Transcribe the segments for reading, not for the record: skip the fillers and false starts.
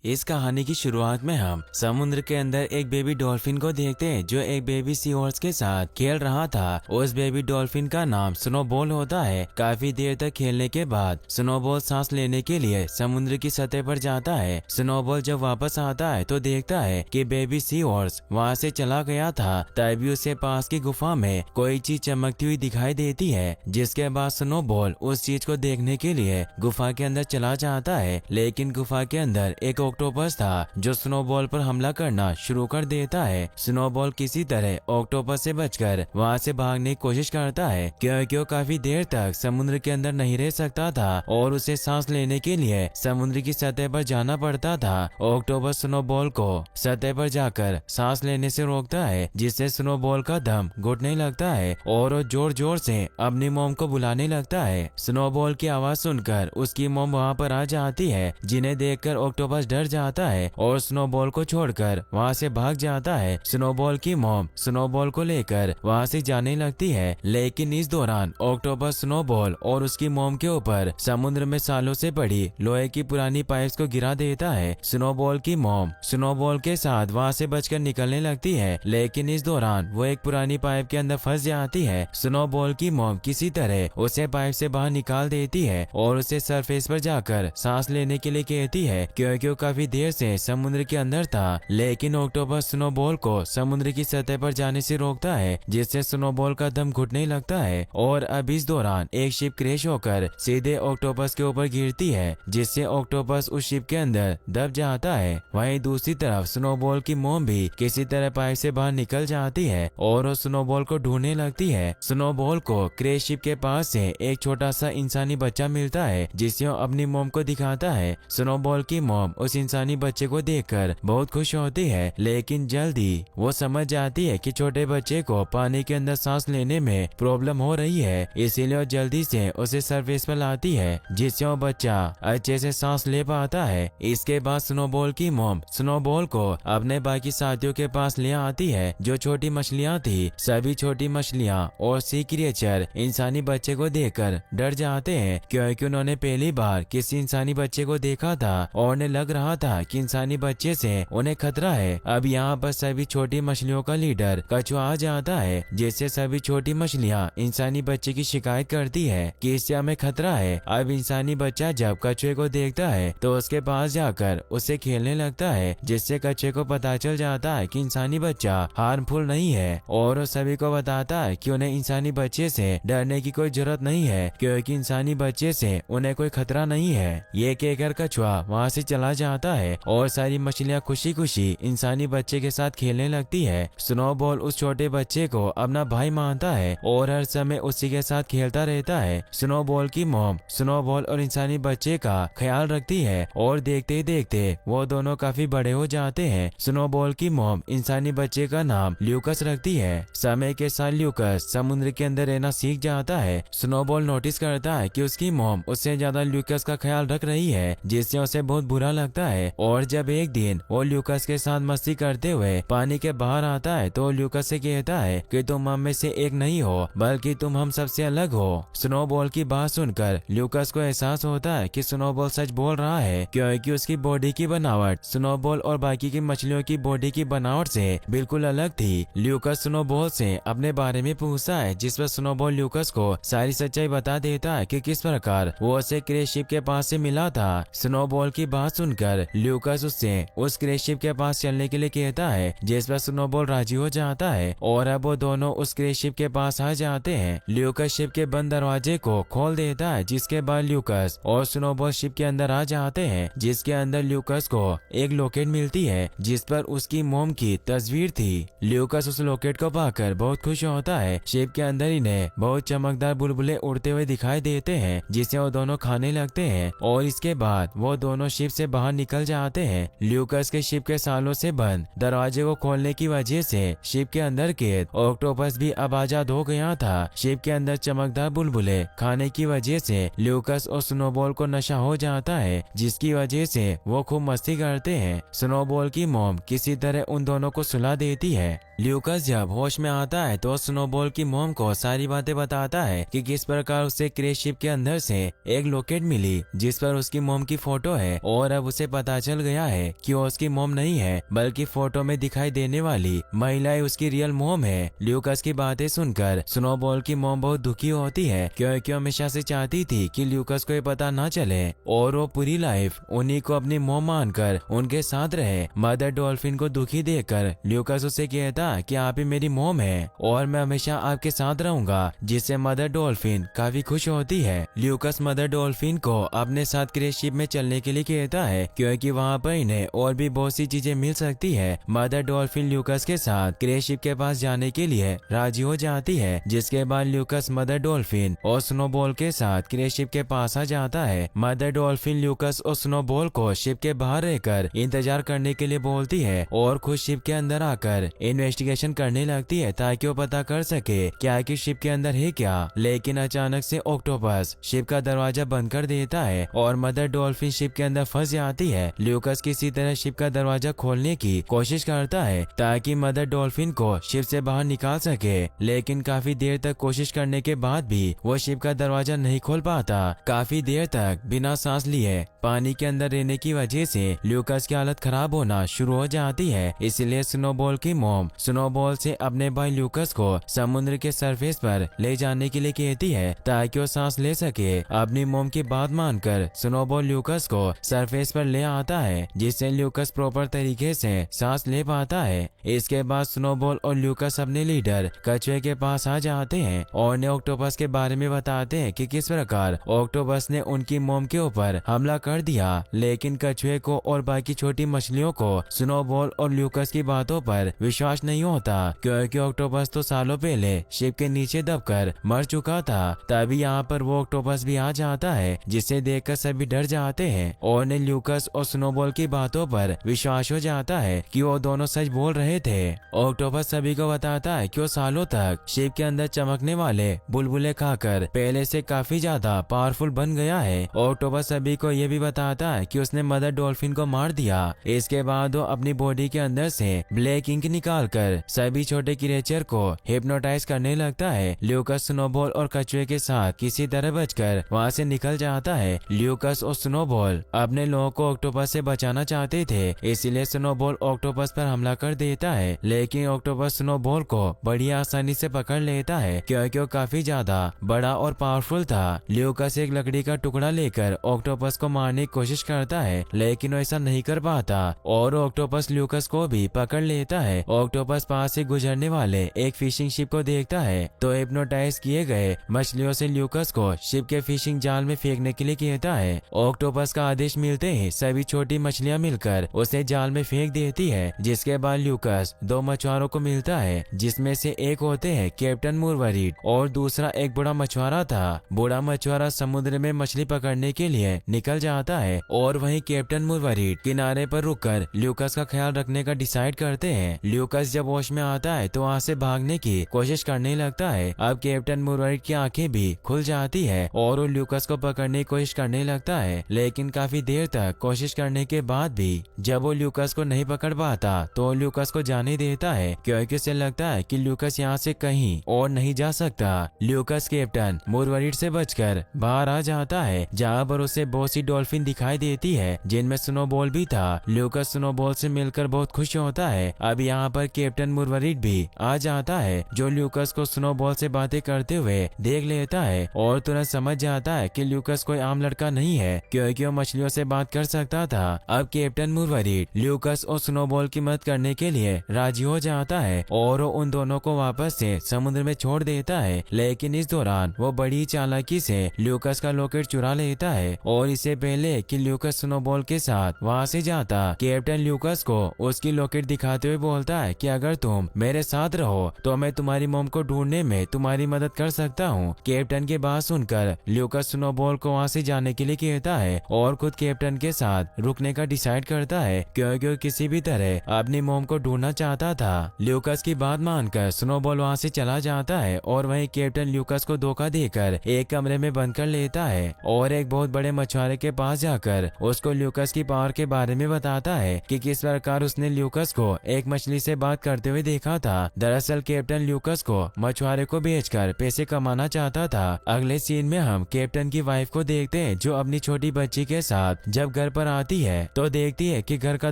इस कहानी की शुरुआत में हम समुद्र के अंदर एक बेबी डॉल्फिन को देखते हैं जो एक बेबी सी हॉर्स के साथ खेल रहा था। उस बेबी डॉल्फिन का नाम स्नोबॉल होता है। काफी देर तक खेलने के बाद स्नोबॉल सांस लेने के लिए समुद्र की सतह पर जाता है। स्नोबॉल जब वापस आता है तो देखता है कि बेबी सी हॉर्स वहाँ से चला गया था। तभी उसे पास की गुफा में कोई चीज चमकती हुई दिखाई देती है, जिसके बाद स्नोबॉल उस चीज को देखने के लिए गुफा के अंदर चला जाता है। लेकिन गुफा के अंदर एक ऑक्टोपस था जो स्नोबॉल पर हमला करना शुरू कर देता है। स्नोबॉल किसी तरह ऑक्टोपस से बचकर वहां से भागने की कोशिश करता है, क्योंकि वो काफी देर तक समुद्र के अंदर नहीं रह सकता था और उसे सांस लेने के लिए समुद्र की सतह पर जाना पड़ता था। ऑक्टोपस स्नोबॉल को सतह पर जाकर सांस लेने से रोकता है, जिससे स्नोबॉल का दम घुटने लगता है और वो जोर जोर से अपनी मॉम को बुलाने लगता है। स्नोबॉल की आवाज सुनकर उसकी मॉम वहाँ पर आ जाती है, जिन्हें देखकर ऑक्टोपस डर जाता है और स्नोबॉल को छोड़कर वहाँ से भाग जाता है। स्नोबॉल की मॉम स्नोबॉल को लेकर वहाँ से जाने लगती है, लेकिन इस दौरान ऑक्टोपस स्नोबॉल और उसकी मॉम के ऊपर समुद्र में सालों से पड़ी लोहे की पुरानी पाइप्स को गिरा देता है। स्नोबॉल की मॉम स्नोबॉल के साथ वहाँ से बचकर निकलने लगती है, लेकिन इस दौरान वो एक पुरानी पाइप के अंदर फंस जाती है। स्नोबॉल की मॉम किसी तरह उसे पाइप से बाहर निकाल देती है और उसे सरफेस पर जाकर सांस लेने के लिए कहती है, क्योंकि वो काफी देर से समुद्र के अंदर था। लेकिन ऑक्टोपस स्नोबॉल को समुद्र की सतह पर जाने से रोकता है, जिससे स्नोबॉल का दम घुटने लगता है और अब इस दौरान एक शिप क्रैश होकर सीधे ऑक्टोपस के ऊपर गिरती है, जिससे ऑक्टोपस उस शिप के अंदर दब जाता है। वहीं दूसरी तरफ स्नोबॉल की मॉम भी किसी तरह पाइप से बाहर निकल जाती है और वो स्नोबॉल को ढूंढने लगती है। स्नोबॉल को क्रैश शिप के पास से एक छोटा सा इंसानी बच्चा मिलता है, जिसे वो अपनी मॉम को दिखाता है। स्नोबॉल की मॉम उस इंसानी बच्चे को देखकर बहुत खुश होती है, लेकिन जल्दी वो समझ जाती है कि छोटे बच्चे को पानी के अंदर सांस लेने में प्रॉब्लम हो रही है, इसीलिए वो जल्दी से उसे सरफेस पर लाती है, जिससे वो बच्चा अच्छे से सांस ले पाता है। इसके बाद स्नोबॉल की मॉम स्नोबॉल को अपने बाकी साथियों के पास ले आती है, जो छोटी मछलियाँ थी। सभी छोटी मछलियाँ और सी क्रिएचर इंसानी बच्चे को देखकर डर जाते हैं, क्योंकि उन्होंने पहली बार किसी इंसानी बच्चे को देखा था और उन्हें लग रहा था कि इंसानी बच्चे से उन्हें खतरा है। अब यहाँ पर सभी छोटी मछलियों का लीडर कछुआ आ जाता है, जिससे सभी छोटी मछलियाँ इंसानी बच्चे की शिकायत करती है कि इससे हमें खतरा है। अब इंसानी बच्चा जब कछुए को देखता है तो उसके पास जाकर उससे खेलने लगता है, जिससे कछुए को पता चल जाता है कि इंसानी बच्चा हार्मफुल नहीं है और वो सभी को बताता है कि उन्हें इंसानी बच्चे से डरने की कोई जरूरत नहीं है, क्योंकि इंसानी बच्चे से उन्हें कोई खतरा नहीं है। ये कहकर कछुआ वहाँ से चला जाता है और सारी मछलियाँ खुशी खुशी इंसानी बच्चे के साथ खेलने लगती है। स्नोबॉल उस छोटे बच्चे को अपना भाई मानता है और हर समय उसी के साथ खेलता रहता है। स्नोबॉल की मॉम स्नोबॉल और इंसानी बच्चे का ख्याल रखती है और देखते ही देखते वो दोनों काफी बड़े हो जाते हैं। स्नोबॉल की मॉम इंसानी बच्चे का नाम ल्यूकस रखती है। समय के साथ ल्यूकस समुद्र के अंदर रहना सीख जाता है। स्नोबॉल नोटिस करता है कि उसकी मॉम उससे ज्यादा ल्यूकस का ख्याल रख रही है, जिससे उसे बहुत बुरा लगता है। और जब एक दिन वो ल्यूकस के साथ मस्ती करते हुए पानी के बाहर आता है तो ल्यूकस से कहता है कि तुम हम में से एक नहीं हो, बल्कि तुम हम सबसे अलग हो। स्नोबॉल की बात सुनकर ल्यूकस को एहसास होता है कि स्नोबॉल सच बोल रहा है, क्योंकि उसकी बॉडी की बनावट स्नोबॉल और बाकी की मछलियों की बॉडी की बनावट से बिल्कुल अलग थी। ल्यूकस स्नोबॉल से अपने बारे में पूछता है, जिस पर स्नोबॉल ल्यूकस को सारी सच्चाई बता देता है कि किस प्रकार वो उसे क्रैश शिप के पास से मिला था। स्नोबॉल की बात सुनकर ल्यूकस उससे उस क्रैश शिप के पास चलने के लिए कहता है, जिस पर स्नोबॉल राजी हो जाता है और अब वो दोनों उस क्रैश शिप के पास आ जाते हैं। ल्यूकस शिप के बंद दरवाजे को खोल देता है, जिसके बाद ल्यूकस और स्नोबॉल शिप के अंदर आ जाते हैं, जिसके अंदर ल्यूकस को एक लॉकेट मिलती है जिस पर उसकी मॉम की तस्वीर थी। ल्यूकस उस लॉकेट को पाकर बहुत खुश होता है। शिप के अंदर इन्हें बहुत चमकदार बुलबुले उड़ते हुए दिखाई देते हैं, जिसे वो दोनों खाने लगते हैं और इसके बाद वो दोनों शिप से बाहर निकल जाते हैं। ल्यूकस के शिप के सालों से बंद दरवाजे को खोलने की वजह से शिप के अंदर कैद ऑक्टोपस भी अब आजाद हो गया था। शिप के अंदर चमकदार बुलबुले खाने की वजह से ल्यूकस और स्नोबॉल को नशा हो जाता है, जिसकी वजह से वो खूब मस्ती करते हैं। स्नोबॉल की मॉम किसी तरह उन दोनों को सुला देती है। ल्यूकस जब होश में आता है तो स्नोबॉल की मॉम को सारी बातें बताता है कि किस प्रकार उसे क्रैश शिप के अंदर से एक लॉकेट मिली, जिस पर उसकी मॉम की फोटो है और अब उसे पता चल गया है कि वो उसकी मोम नहीं है बल्कि फोटो में दिखाई देने वाली महिला उसकी रियल मोम है। ल्यूकास की बातें सुनकर स्नोबॉल की मोम बहुत दुखी होती है क्योंकि हमेशा से चाहती थी कि ल्यूकास को ये पता ना चले और वो पूरी लाइफ उन्हीं को अपनी मोम मानकर उनके साथ रहे। मदर डॉल्फिन को दुखी देखकर ल्यूकास उसे कहता कि आप ही मेरी मोम है और मैं हमेशा आपके साथ रहूंगा, जिससे मदर डॉल्फिन काफी खुश होती है। ल्यूकास मदर डॉल्फिन को अपने साथ क्रेज शिप में चलने के लिए कहता है क्योंकि वहाँ पर इन्हें और भी बहुत सी चीजें मिल सकती है। मदर डॉल्फिन ल्यूकास के साथ क्रेज शिप के पास जाने के लिए राजी हो जाती है, जिसके बाद ल्यूकास मदर डॉल्फिन और स्नोबॉल के साथ क्रेज शिप के पास आ जाता है। मदर डॉल्फिन ल्यूकास और स्नोबॉल को शिप के बाहर रहकर इंतजार करने के लिए बोलती है और खुद शिप के अंदर आकर इन्वेस्टिगेशन करने लगती है ताकि वो पता कर सके क्या कि शिप के अंदर है क्या। लेकिन अचानक से ऑक्टोपस शिप का दरवाजा बंद कर देता है और मदर डॉल्फिन शिप के अंदर फंस जाती है। ल्यूकास किसी तरह शिप का दरवाजा खोलने की कोशिश करता है ताकि मदर डॉल्फिन को शिप से बाहर निकाल सके, लेकिन काफी देर तक कोशिश करने के बाद भी वो शिप का दरवाजा नहीं खोल पाता। काफी देर तक बिना सांस लिए पानी के अंदर रहने की वजह से ल्यूकास की हालत खराब होना शुरू हो जाती है। इसलिए स्नोबॉल की मोम स्नोबॉल से अपने भाई ल्यूकास को समुद्र के सरफेस पर ले जाने के लिए कहती है ताकि वो सांस ले सके। अपनी मोम की बात मानकर स्नोबॉल ल्यूकास को सरफेस पर ले आता है, जिससे ल्यूकास प्रॉपर तरीके से सांस ले पाता है। इसके बाद स्नोबॉल और ल्यूकास अपने लीडर कछुए के पास आ जाते हैं और उन्हें ऑक्टोपस के बारे में बताते हैं कि किस प्रकार ऑक्टोपस ने उनकी मोम के ऊपर हमला कर दिया। लेकिन कछुए को और बाकी छोटी मछलियों को स्नोबॉल और ल्यूकास की बातों पर विश्वास नहीं होता क्योंकि ऑक्टोपस तो सालों पहले शिप के नीचे दबकर मर चुका था। तभी यहाँ पर वो ऑक्टोपस भी आ जाता है, जिसे देखकर सभी डर जाते हैं और उन्हें ल्यूकास और स्नोबॉल की बातों पर विश्वास हो जाता है कि वो दोनों सच बोल रहे थे। ऑक्टोपस सभी को बताता है कि वो सालों तक शिप के अंदर चमकने वाले बुलबुले खाकर पहले से काफी ज्यादा पावरफुल बन गया है। ऑक्टोपस सभी को ये भी बताता है कि उसने मदर डॉल्फिन को मार दिया। इसके बाद वो अपनी बॉडी के अंदर से ब्लैक इंक निकालकर सभी छोटे क्रिएचर को हिप्नोटाइज करने लगता है। ल्यूकास स्नोबॉल और कछुए के साथ किसी तरह बचकर वहाँ से निकल जाता है। ल्यूकास और स्नोबॉल अपने लोगों को ऑक्टोपस से बचाना चाहते थे, इसीलिए स्नोबॉल ऑक्टोपस पर हमला कर देता है, लेकिन ऑक्टोपस स्नोबॉल को बड़ी आसानी से पकड़ लेता है क्योंकि वो काफी ज्यादा बड़ा और पावरफुल था। ल्यूकास एक लकड़ी का टुकड़ा लेकर ऑक्टोपस को मारने की कोशिश करता है, लेकिन वो ऐसा नहीं कर पाता और ऑक्टोपस ल्यूकास को भी पकड़ लेता है। ऑक्टोपस पास से गुजरने वाले एक फिशिंग शिप को देखता है तो हिप्नोटाइज किए गए मछलियों से ल्यूकास को शिप के फिशिंग जाल में फेंकने के लिए कहता है। ऑक्टोपस का आदेश मिलते ही सभी छोटी मछलियां मिलकर उसे जाल में फेंक देती है, जिसके बाद ल्यूकास दो मछुआरों को मिलता है, जिसमें से एक होते हैं कैप्टन मुरवरीड और दूसरा एक बूढ़ा मछुआरा था। बूढ़ा मछुआरा समुद्र में मछली पकड़ने के लिए निकल जाता है और वहीं कैप्टन मुरवरीड किनारे पर रुककर ल्यूकास का ख्याल रखने का डिसाइड करते हैं। ल्यूकास जब होश में आता है तो वहाँ से भागने की कोशिश करने लगता है। अब कैप्टन मुरवरीड की आंखें भी खुल जाती है और वो ल्यूकास को पकड़ने की कोशिश करने लगता है, लेकिन काफी देर तक कोशिश करने के बाद भी जब वो ल्यूकास को नहीं पकड़ पाता तो ल्यूकास को जाने देता है क्योंकि उसे लगता है कि ल्यूकास यहाँ से कहीं और नहीं जा सकता। ल्यूकास कैप्टन मुरवरीड से बचकर बाहर आ जाता है, जहाँ पर उसे बहुत सी डॉल्फिन दिखाई देती है जिनमें स्नोबॉल भी था। ल्यूकास स्नोबॉल से मिलकर बहुत खुश होता है। अब यहाँ पर कैप्टन मुरवरीड भी आ जाता है, जो ल्यूकास को स्नोबॉल से बातें करते हुए देख लेता है और तुरंत समझ जाता है कि ल्यूकास कोई आम लड़का नहीं है क्योंकि वो मछलियों से बात कर सकता था। अब कैप्टन मुरवरीड ल्यूकास और स्नोबॉल की मदद करने के लिए राजी हो जाता है और वो उन दोनों को वापस से समुद्र में छोड़ देता है, लेकिन इस दौरान वो बड़ी चालाकी से ल्यूकास का लॉकेट चुरा लेता है और इससे पहले कि ल्यूकास स्नोबॉल के साथ वहाँ से जाता, कैप्टन ल्यूकास को उसकी लॉकेट दिखाते हुए बोलता है कि अगर तुम मेरे साथ रहो तो मैं तुम्हारी मोम को ढूंढने में तुम्हारी मदद कर सकता हूँ। कैप्टन की बात सुनकर ल्यूकास स्नोबॉल को वहाँ से जाने के लिए कहता है और खुद कैप्टन के साथ रुकने का डिसाइड करता है क्योंकि वो किसी भी तरह अपनी मोम को ढूंढना चाहता था। ल्यूकास की बात मानकर स्नोबॉल वहाँ से चला जाता है और वहीं कैप्टन ल्यूकास को धोखा देकर एक कमरे में बंद कर लेता है और एक बहुत बड़े मछुआरे के पास जाकर उसको ल्यूकास की पावर के बारे में बताता है कि किस प्रकार उसने ल्यूकास को एक मछली से बात करते हुए देखा था। दरअसल कैप्टन ल्यूकास को मछुआरे को बेचकर पैसे कमाना चाहता था। अगले सीन में हम कैप्टन की वाइफ को देखते हैं जो अपनी छोटी बच्ची के साथ जब घर ऊपर आती है तो देखती है कि घर का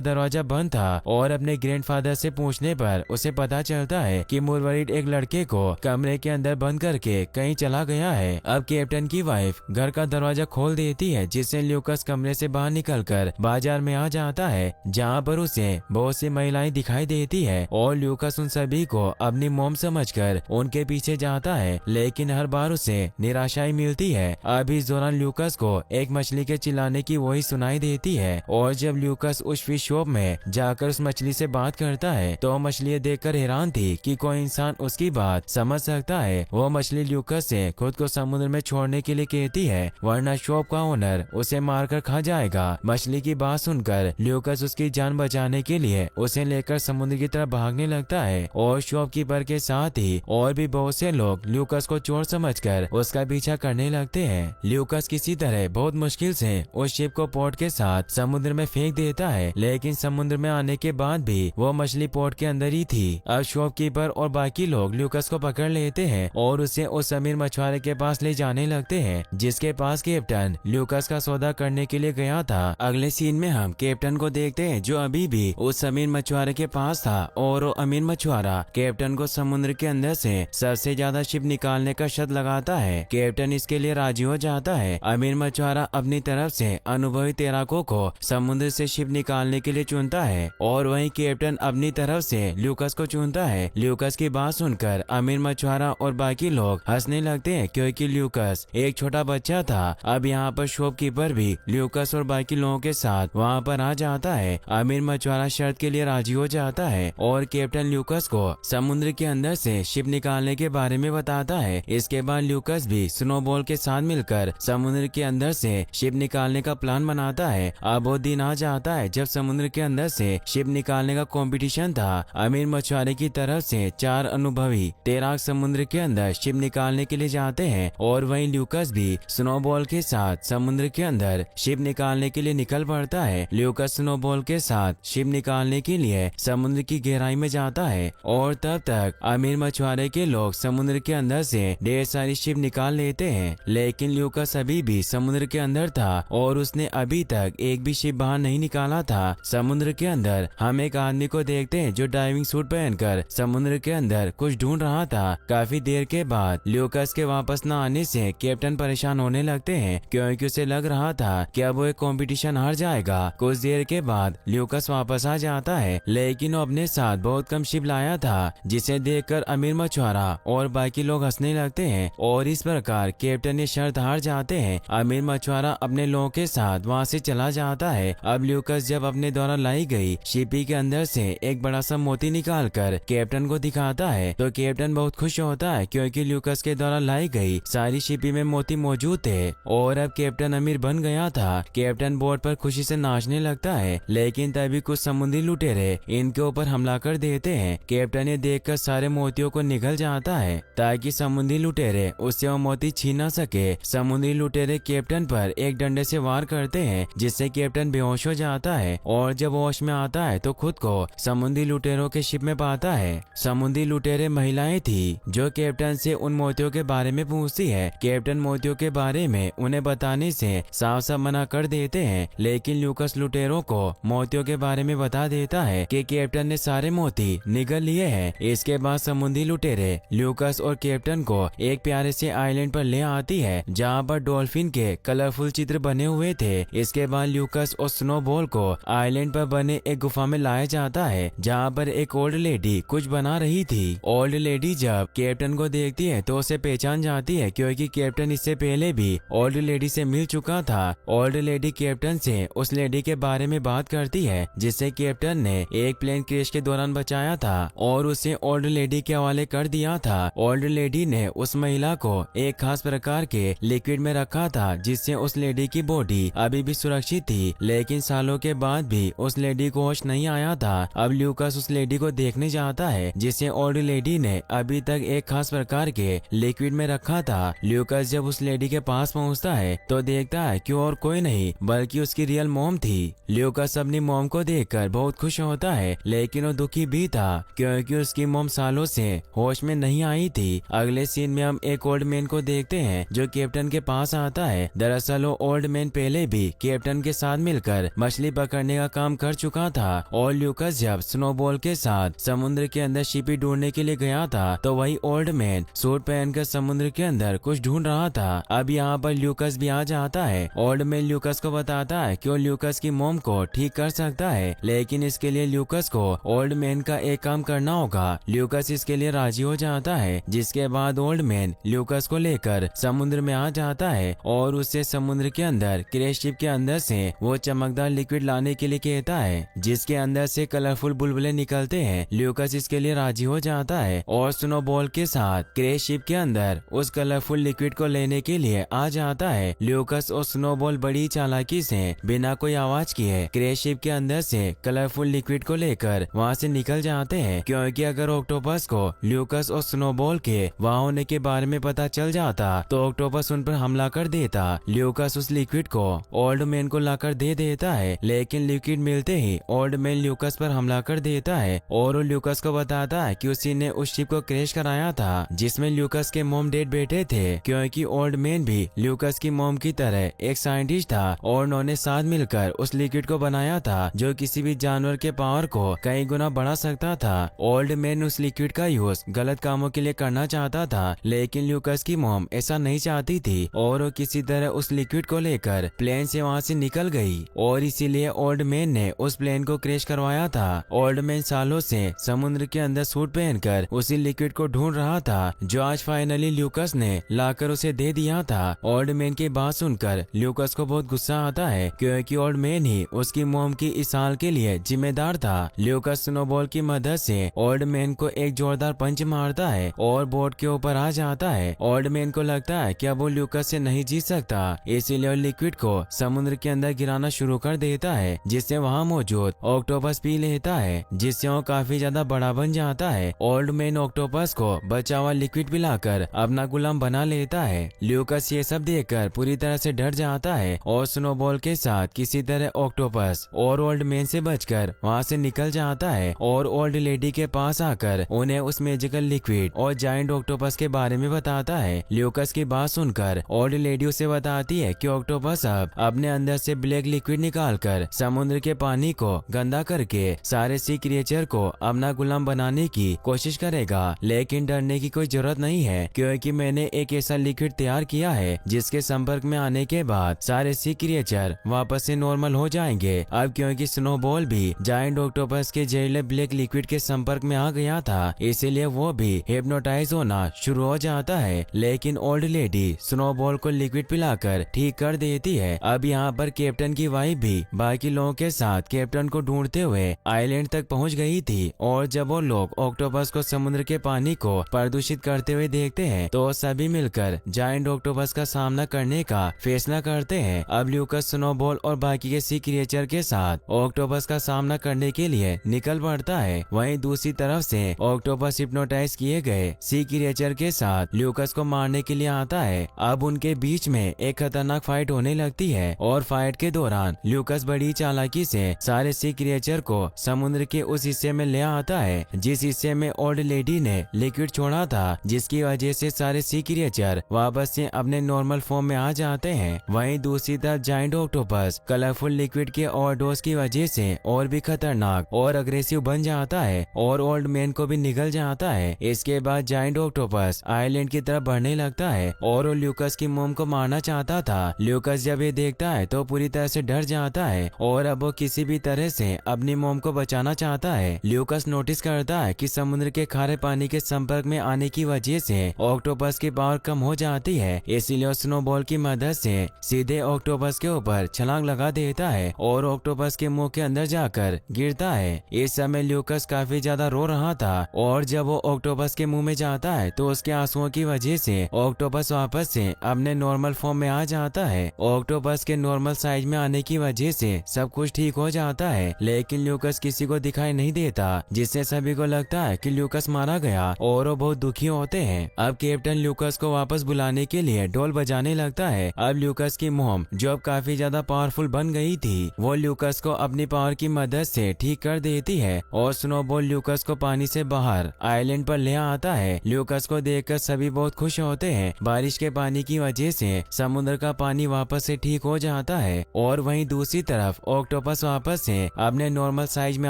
दरवाजा बंद था और अपने ग्रैंडफादर से पूछने पर उसे पता चलता है कि मुरवरीड एक लड़के को कमरे के अंदर बंद करके कहीं चला गया है। अब कैप्टन की वाइफ घर का दरवाजा खोल देती है, जिससे ल्यूकास कमरे से बाहर निकलकर बाजार में आ जाता है, जहाँ पर उसे बहुत सी महिलाएं दिखाई देती है और ल्यूकास उन सभी को अपनी मॉम समझकर उनके पीछे जाता है, लेकिन हर बार उसे निराशा ही मिलती है। अब इस दौरान ल्यूकास को एक मछली के चिल्लाने की वही सुनाई देती है और जब ल्यूकास उस फिश शॉप में जाकर उस मछली से बात करता है तो मछली देखकर हैरान थी कि कोई इंसान उसकी बात समझ सकता है। वो मछली ल्यूकास से खुद को समुद्र में छोड़ने के लिए कहती है, वरना शॉप का ओनर उसे मारकर खा जाएगा। मछली की बात सुनकर ल्यूकास उसकी जान बचाने के लिए उसे लेकर समुद्र की तरफ भागने लगता है और शॉपकीपर के साथ ही और भी बहुत से लोग ल्यूकास को चोर समझकर उसका पीछा करने लगते हैं। ल्यूकास किसी तरह बहुत मुश्किल से उस शिप को पोर्ट के साथ समुद्र में फेंक देता है, लेकिन समुद्र में आने के बाद भी वो मछली पोर्ट के अंदर ही थी। अब शॉपकीपर और बाकी लोग ल्यूकास को पकड़ लेते हैं और उसे उस अमीर मछुआरे के पास ले जाने लगते हैं, जिसके पास कैप्टन ल्यूकास का सौदा करने के लिए गया था। अगले सीन में हम कैप्टन को देखते हैं, जो अभी भी उस अमीर मछुआरे के पास था और वो अमीर मछुआरा कैप्टन को समुद्र के अंदर से सबसे ज्यादा शिप निकालने का शर्त लगाता है। कैप्टन इसके लिए राजी हो जाता है। अमीर मछुआरा अपनी तरफ से अनुभवी तैराकों को समुद्र से शिप निकालने के लिए चुनता है और वहीं कैप्टन अपनी तरफ से ल्यूकास को चुनता है। ल्यूकास की बात सुनकर अमीर मछुआरा और बाकी लोग हंसने लगते हैं, क्योंकि ल्यूकास एक छोटा बच्चा था। अब यहाँ पर शॉपकीपर भी ल्यूकास और बाकी लोगों के साथ वहाँ पर आ जाता है। अमीर मछुआरा शर्त के लिए राजी हो जाता है और कैप्टन ल्यूकास को समुद्र के अंदर से शिप निकालने के बारे में बताता है। इसके बाद ल्यूकास भी स्नोबॉल के साथ मिलकर समुद्र के अंदर से शिप निकालने का प्लान बनाता है। अब वो दिन आ जाता है जब समुद्र के अंदर से शिप निकालने का कंपटीशन था। अमीर मछुआरे की तरफ से 4 अनुभवी तैराक समुद्र के अंदर शिप निकालने के लिए जाते हैं और वहीं ल्यूकास भी स्नोबॉल के साथ समुद्र के अंदर शिप निकालने के लिए निकल पड़ता है। ल्यूकास स्नोबॉल के साथ शिप निकालने के लिए समुद्र की गहराई में जाता है और तब तक अमीर मछुआरे के लोग समुद्र के अंदर से ढेर सारी शिप निकाल लेते हैं, लेकिन ल्यूकास अभी भी समुद्र के अंदर था और उसने अभी तक एक भी शिप बाहर नहीं निकाला था। समुद्र के अंदर हम एक आदमी को देखते हैं जो डाइविंग सूट पहनकर समुद्र के अंदर कुछ ढूंढ रहा था। काफी देर के बाद ल्यूकास के वापस न आने से कैप्टन परेशान होने लगते हैं, क्योंकि उसे लग रहा था कि अब वो एक कंपटीशन हार जाएगा। कुछ देर के बाद ल्यूकास वापस आ जाता है, लेकिन वो अपने साथ बहुत कम शिप लाया था, जिसे देखकर अमीर मछुआरा और बाकी लोग हंसने लगते हैं और इस प्रकार कैप्टन ये शर्त हार जाते हैं। अमीर मछुआरा अपने लोगों के साथ वहाँ से चला जाता है। अब ल्यूकास जब अपने द्वारा लाई गई शिपी के अंदर से एक बड़ा सा मोती निकालकर कैप्टन को दिखाता है तो कैप्टन बहुत खुश होता है, क्योंकि ल्यूकास के द्वारा लाई गई सारी शिपी में मोती मौजूद थे और अब कैप्टन अमीर बन गया था। कैप्टन बोट पर खुशी से नाचने लगता है, लेकिन तभी कुछ समुद्री लुटेरे इनके ऊपर हमला कर देते हैं। कैप्टन ये देखकर सारे मोतियों को निगल जाता है ताकि समुद्री लुटेरे उससे वो मोती छीन न सके। समुद्री लुटेरे कैप्टन पर एक डंडे से वार करते हैं, जिससे कैप्टन बेहोश हो जाता है और जब होश में आता है तो खुद को समुद्री लुटेरों के शिप में पाता है। समुद्री लुटेरे महिलाएं थी जो कैप्टन से उन मोतियों के बारे में पूछती है। कैप्टन मोतियों के बारे में उन्हें बताने से साफ साफ मना कर देते हैं, लेकिन ल्यूकास लुटेरों को मोतियों के बारे में बता देता है कि कैप्टन ने सारे मोती निगल लिए हैं। इसके बाद समुद्री लुटेरे ल्यूकास और कैप्टन को एक प्यारे से आइलैंड पर ले आती है, जहाँ पर डॉल्फिन के कलरफुल चित्र बने हुए थे। इसके बाद ल्यूकास और स्नोबॉल को आइलैंड पर बने एक गुफा में लाया जाता है, जहाँ पर एक ओल्ड लेडी कुछ बना रही थी। ओल्ड लेडी जब कैप्टन को देखती है तो उसे पहचान जाती है, क्योंकि कैप्टन इससे पहले भी ओल्ड लेडी से मिल चुका था। ओल्ड लेडी कैप्टन से उस लेडी के बारे में बात करती है जिसे कैप्टन ने एक प्लेन क्रैश के दौरान बचाया था और उसे ओल्ड लेडी के हवाले कर दिया था। ओल्ड लेडी ने उस महिला को एक खास प्रकार के लिक्विड में रखा था, जिससे उस लेडी की बॉडी अभी भी सुरक्षित थी, लेकिन सालों के बाद भी उस लेडी को होश नहीं आया था। अब ल्यूकास उस लेडी को देखने जाता है जिसे ओल्ड लेडी ने अभी तक एक खास प्रकार के लिक्विड में रखा था। ल्यूकास जब उस लेडी के पास पहुंचता है तो देखता है कि और कोई नहीं बल्कि उसकी रियल मॉम थी। ल्यूकास अपनी मॉम को देखकर बहुत खुश होता है, लेकिन वो दुखी भी था क्योंकि उसकी मॉम सालों से होश में नहीं आई थी। अगले सीन में हम एक ओल्ड मैन को देखते हैं जो कैप्टन के पास आता है। दरअसल वो ओल्ड मैन पहले भी कैप्टन कैप्टन के साथ मिलकर मछली पकड़ने का काम कर चुका था और ल्यूकस जब स्नोबॉल के साथ समुद्र के अंदर शिपी ढूंढने के लिए गया था तो वही ओल्ड मैन सूट पहनकर समुद्र के अंदर कुछ ढूंढ रहा था। अब यहाँ पर ल्यूकस भी आ जाता है। ओल्ड मैन ल्यूकस को बताता है कि वो ल्यूकस की मोम को ठीक कर सकता है, लेकिन इसके लिए ल्यूकस को ओल्ड मैन का एक काम करना होगा। ल्यूकस इसके लिए राजी हो जाता है, जिसके बाद ओल्ड मैन ल्यूकस को लेकर समुद्र में आ जाता है और उससे समुद्र के अंदर क्रेश शिप के अंदर से वो चमकदार लिक्विड लाने के लिए कहता है, जिसके अंदर से कलरफुल बुलबुले निकलते हैं। ल्यूकस इसके लिए राजी हो जाता है और स्नोबॉल के साथ क्रेश शिप के अंदर उस कलरफुल लिक्विड को लेने के लिए आ जाता है। ल्यूकस और स्नोबॉल बड़ी चालाकी से बिना कोई आवाज किए क्रेश शिप के अंदर से कलरफुल लिक्विड को लेकर वहाँ से निकल जाते हैं, क्योंकि अगर ऑक्टोपस को ल्यूकस और स्नोबॉल के वहाँ होने के बारे में पता चल जाता तो ऑक्टोपस उन पर हमला कर देता। ल्यूकस उस लिक्विड को ओल्ड मैन को लाकर दे देता है, लेकिन लिक्विड मिलते ही ओल्ड मैन ल्यूकस पर हमला कर देता है और वो ल्यूकस को बताता है कि उसी ने उस शिप को क्रैश कराया था जिसमें ल्यूकस के मॉम डैड बैठे थे, क्योंकि ओल्ड मैन भी ल्यूकस की मॉम की तरह एक साइंटिस्ट था और उन्होंने साथ मिलकर उस लिक्विड को बनाया था जो किसी भी जानवर के पावर को कई गुना बढ़ा सकता था। ओल्ड मैन उस लिक्विड का यूज गलत कामों के लिए करना चाहता था, लेकिन ल्यूकस की मॉम ऐसा नहीं चाहती थी और वो किसी तरह उस लिक्विड को लेकर प्लेन से वहाँ से निकल गई और इसीलिए ओल्ड मैन ने उस प्लेन को क्रैश करवाया था। ओल्ड मैन सालों से समुद्र के अंदर सूट पहनकर उसी लिक्विड को ढूंढ रहा था, जो आज फाइनली ल्यूकस ने लाकर उसे दे दिया था। ओल्ड मैन की बात सुनकर ल्यूकस को बहुत गुस्सा आता है, क्योंकि ओल्ड मैन ही उसकी मॉम की इस हाल के लिए जिम्मेदार था। ल्यूकस स्नोबॉल की मदद से ओल्ड मैन को एक जोरदार पंच मारता है और बोट के ऊपर आ जाता है। ओल्ड मैन को लगता है कि अब वो ल्यूकस से नहीं जीत सकता, इसीलिए लिक्विड को समुद्र के अंदर गिराना शुरू कर देता है, जिससे वहाँ मौजूद ऑक्टोपस पी लेता है, जिससे वो काफी ज्यादा बड़ा बन जाता है। ओल्ड मैन ऑक्टोपस को बचा हुआ लिक्विड पिलाकर अपना गुलाम बना लेता है। ल्यूकस ये सब देखकर पूरी तरह से डर जाता है और स्नोबॉल के साथ किसी तरह ऑक्टोपस और ओल्ड मैन से बचकर वहाँ से निकल जाता है और ओल्ड लेडी के पास आकर उन्हें उस मैजिकल लिक्विड और जायंट ऑक्टोपस के बारे में बताता है। ल्यूकस की बात सुनकर ओल्ड लेडी उसे बताती है कि ऑक्टोपस अब अपने अंदर से ब्लैक लिक्विड निकालकर समुद्र के पानी को गंदा करके सारे सी क्रिएचर को अपना गुलाम बनाने की कोशिश करेगा, लेकिन डरने की कोई जरूरत नहीं है, क्योंकि मैंने एक ऐसा लिक्विड तैयार किया है जिसके संपर्क में आने के बाद सारे सी क्रिएचर वापस से नॉर्मल हो जाएंगे। अब क्योंकि स्नोबॉल भी जायंट ऑक्टोपस के जहरीले ब्लैक लिक्विड के संपर्क में आ गया था, इसीलिए वो भी हिप्नोटाइज होना शुरू हो जाता है, लेकिन ओल्ड लेडी स्नोबॉल को लिक्विड पिलाकर ठीक कर देती है। अब यहाँ पर कैप्टन की वाइफ भी बाकी लोगों के साथ कैप्टन को ढूंढते हुए आइलैंड तक पहुँच गई थी और जब वो लोग ऑक्टोपस को समुद्र के पानी को प्रदूषित करते हुए देखते हैं तो सभी मिलकर जायंट ऑक्टोपस का सामना करने का फैसला करते हैं। अब ल्यूकस स्नोबॉल और बाकी के सी क्रिएचर के साथ ऑक्टोपस का सामना करने के लिए निकल पड़ता है। वहीं दूसरी तरफ से ऑक्टोपस हिप्नोटाइज किए गए सी क्रिएचर के साथ ल्यूकस को मारने के लिए आता है। अब उनके बीच में एक खतरनाक फाइट होने लगती है और फाइट के दौरान ल्यूकस बड़ी चालाकी से सारे सी क्रिएचर को समुद्र के उस हिस्से में ले आता है जिस हिस्से में ओल्ड लेडी ने लिक्विड छोड़ा था, जिसकी वजह से सारे सी क्रिएचर वापस से अपने नॉर्मल फॉर्म में आ जाते हैं। वहीं दूसरी तरफ जायंट ऑक्टोपस कलरफुल लिक्विड के ओवरडोज की वजह से और भी खतरनाक और अग्रेसिव बन जाता है और ओल्ड मैन को भी निगल जाता है। इसके बाद जायंट ऑक्टोपस आइलैंड की तरफ बढ़ने लगता है और वो ल्यूकस की मोम को मारना चाहता था। ल्यूकस जब ये देखता है तो पूरी तरह से डर जाता है और अब वो किसी भी तरह से अपनी मोम को बचाना चाहता है। ल्यूकस नोटिस करता है कि समुद्र के खारे पानी के संपर्क में आने की वजह से ऑक्टोपस की पावर कम हो जाती है, इसीलिए स्नोबॉल की मदद से सीधे ऑक्टोपस के ऊपर छलांग लगा देता है और ऑक्टोपस के मुंह के अंदर जाकर गिरता है। इस समय ल्यूकस काफी ज्यादा रो रहा था और जब वो ऑक्टोपस के मुंह में जाता है तो उसके आंसुओं की वजह से ऑक्टोपस वापस से अपने नॉर्मल फॉर्म में आ जाता है। ऑक्टोपस के नॉर्मल साइज में आने की वजह से सब कुछ ठीक हो जाता है, लेकिन ल्यूकस किसी को दिखाई नहीं देता, जिससे सभी को लगता है कि ल्यूकस मारा गया और वो बहुत दुखी होते हैं। अब कैप्टन ल्यूकस को वापस बुलाने के लिए ढोल बजाने लगता है। अब ल्यूकस की मोम जो अब काफी ज्यादा पावरफुल बन गई थी, वो ल्यूकस को अपनी पावर की मदद से ठीक कर देती है और स्नोबॉल ल्यूकस को पानी से बाहर आइलैंड पर ले आता है। ल्यूकस को देखकर सभी बहुत खुश होते हैं। बारिश के पानी की वजह से समुद्र का पानी वापस से ठीक हो जाता है है और वहीं दूसरी तरफ ऑक्टोपस वापस से अपने नॉर्मल साइज में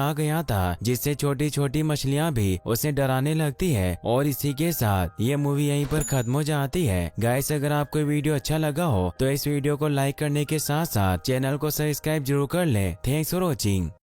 आ गया था, जिससे छोटी छोटी मछलियां भी उसे डराने लगती है। और इसी के साथ ये मूवी यहीं पर खत्म हो जाती है। गाइस, अगर आपको वीडियो अच्छा लगा हो तो इस वीडियो को लाइक करने के साथ साथ चैनल को सब्सक्राइब जरूर कर ले। Thanks for watching.